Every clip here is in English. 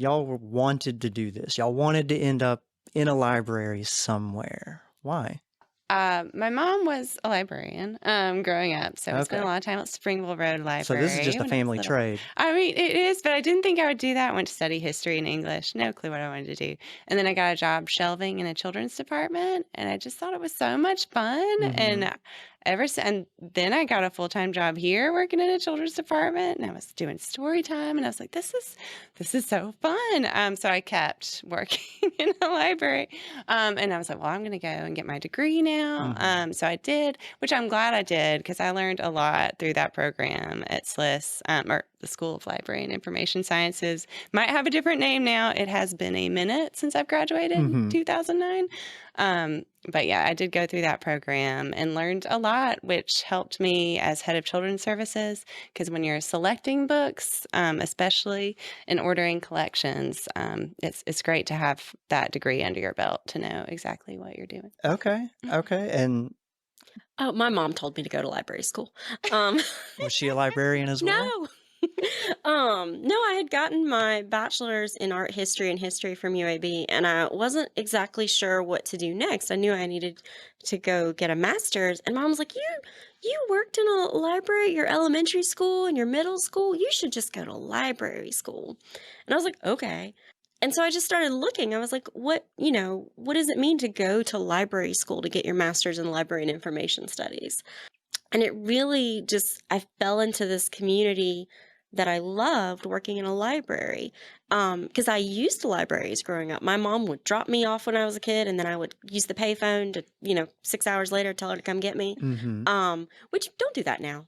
wanted to do this. Y'all wanted to end up in a library somewhere. Why? My mom was a librarian growing up, so we spent a Okay. lot of time at Springville Road So this is Library just a when I was family little. trade. I mean, it is, but I didn't think I would do that. I went to study history and English. No clue what I wanted to do. And then I got a job shelving in a children's department, and I just thought it was so much fun. Mhm. And and then I got a full-time job here working in a children's department, and I was doing story time, and I was like, this is so fun. So I kept working in a library. And I was like, well, I'm going to go and get my degree now. Mhm. So I did, which I'm glad I did because I learned a lot through that program at SLIS, or the School of Library and Information Sciences. Might have a different name now. It has been a minute since I've graduated, Mhm. 2009. But yeah, I did go through that program and learned a lot, which helped me as head of children's services. Because when you're selecting books, especially in ordering collections, it's great to have that degree under your belt to know exactly what you're doing. Okay. Okay. And Oh, my mom told me to go to library school. Um, was she a librarian as well? no. No, I had gotten my bachelor's in art history and history from UAB, and I wasn't exactly sure what to do next. I knew I needed to go get a master's, and mom was like, you worked in a library at your elementary school and your middle school. You should just go to library school." And I was like, "Okay." And so I just started looking. I was like, what does it mean to go to library school to get your master's in library and information studies? And it really just, I fell into this community that I loved working in a library. Because I used libraries growing up. My mom would drop me off when I was a kid, and then I would use the payphone to, 6 hours later, tell her to come get me. Mhm. Which don't do that now.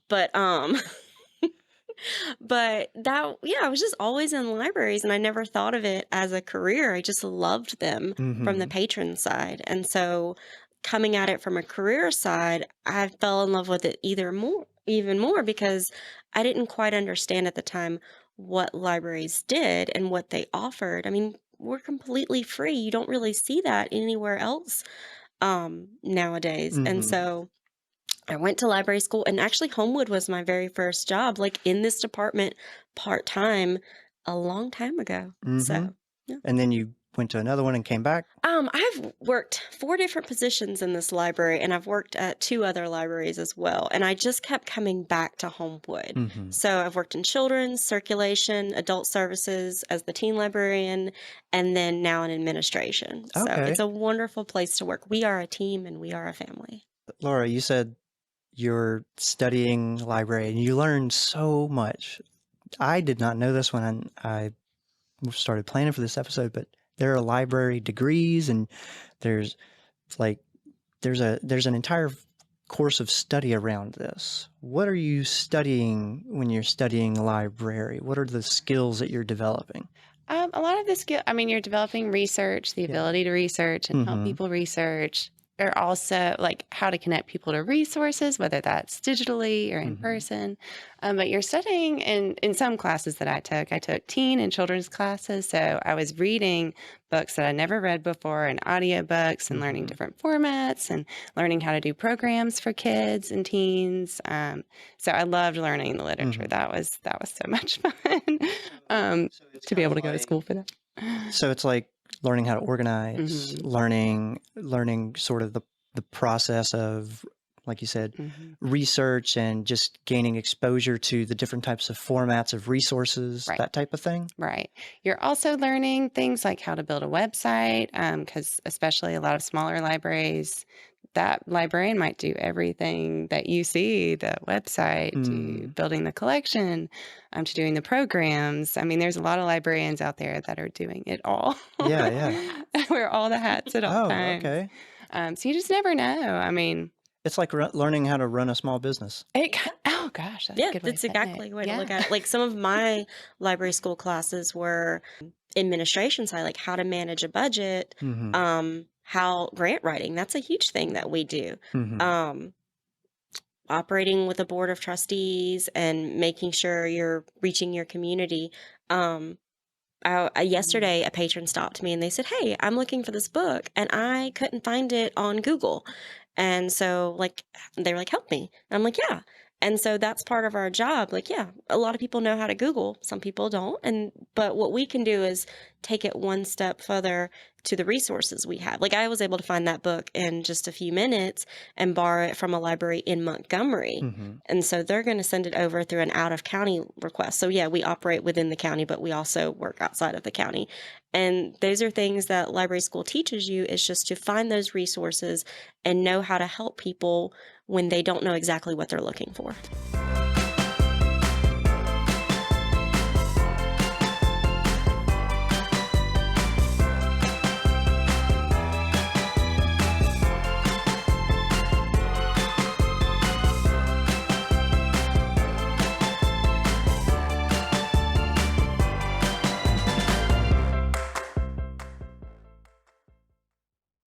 But that, yeah, I was just always in libraries, and I never thought of it as a career. I just loved them from the Mhm. patron side. And so coming at it from a career side, I fell in love with it even more because I didn't quite understand at the time what libraries did and what they offered. I mean, we're completely free. You don't really see that anywhere else nowadays. And Mhm. so I went to library school, and actually Homewood was my very first job, like, in this department part-time a long time ago. Mhm. So, yeah. And then you went to another one and came back? I've worked 4 different positions in this library, and I've worked at 2 other libraries as well, and I just kept coming back to Homewood. Mhm. So I've worked in children's, circulation, adult services as the teen librarian, and then now in administration. So Okay. it's a wonderful place to work. We are a team, and we are a family. Laura, you said you're studying library and you learned so much. I did not know this when I started planning for this episode, but there are library degrees and there's like there's an entire course of study around this. What are you studying when you're studying library? What are the skills that you're developing? A lot of the skill, I mean, you're developing research, the Yeah. ability to research and help Mhm. people research. Or also like how to connect people to resources, whether that's digitally or in Mhm. person. But you're studying in some classes that I took. I took teen and children's classes, so I was reading books that I never read before, and audiobooks, and learning Mhm. different formats, and learning how to do programs for kids and teens. So I loved learning the literature. Mhm. That was so much fun. um, So it's to be kind able of to go to like school for that. so it's like learning how to organize, Hmm. learning sort of the process of, like you said, Hmm. research and just gaining exposure to the different types of formats of resources, Right. that type of thing. Right. You're also learning things like how to build a website, because especially a lot of smaller libraries, that librarian might do everything that you see, the website, to Mm. building the collection, to doing the programs. I mean, there's a lot of librarians out there that are doing it all. Yeah, yeah. Wear all the hats at all Oh, times. okay. So you just never know. I mean, It's like learning how to run a small business. oh gosh, that's a Yeah, good way of that's putting it. exactly the way to look Yeah. at it. Like, some of my library school classes were administration side, like how to manage a budget, Mhm. how grant writing, that's a huge thing that we do. Mhm. Um, Operating with a board of trustees and making sure you're reaching your community. Um, Mm. Yesterday, a patron stopped me and they said, "Hey, I'm looking for this book and I couldn't find it on Google." And so, like, they were like, "Help me." And I'm like, "Yeah." And so that's part of our job. Like, yeah, a lot of people know how to Google, some people don't. But what we can do is take it one step further to the resources we have. Like, I was able to find that book in just a few minutes and borrow it from a library in Montgomery. Mm-hmm. And so they're going to send it over through an out of county request. So yeah, we operate within the county, but we also work outside of the county. And those are things that library school teaches you, is just to find those resources and know how to help people when they don't know exactly what they're looking for.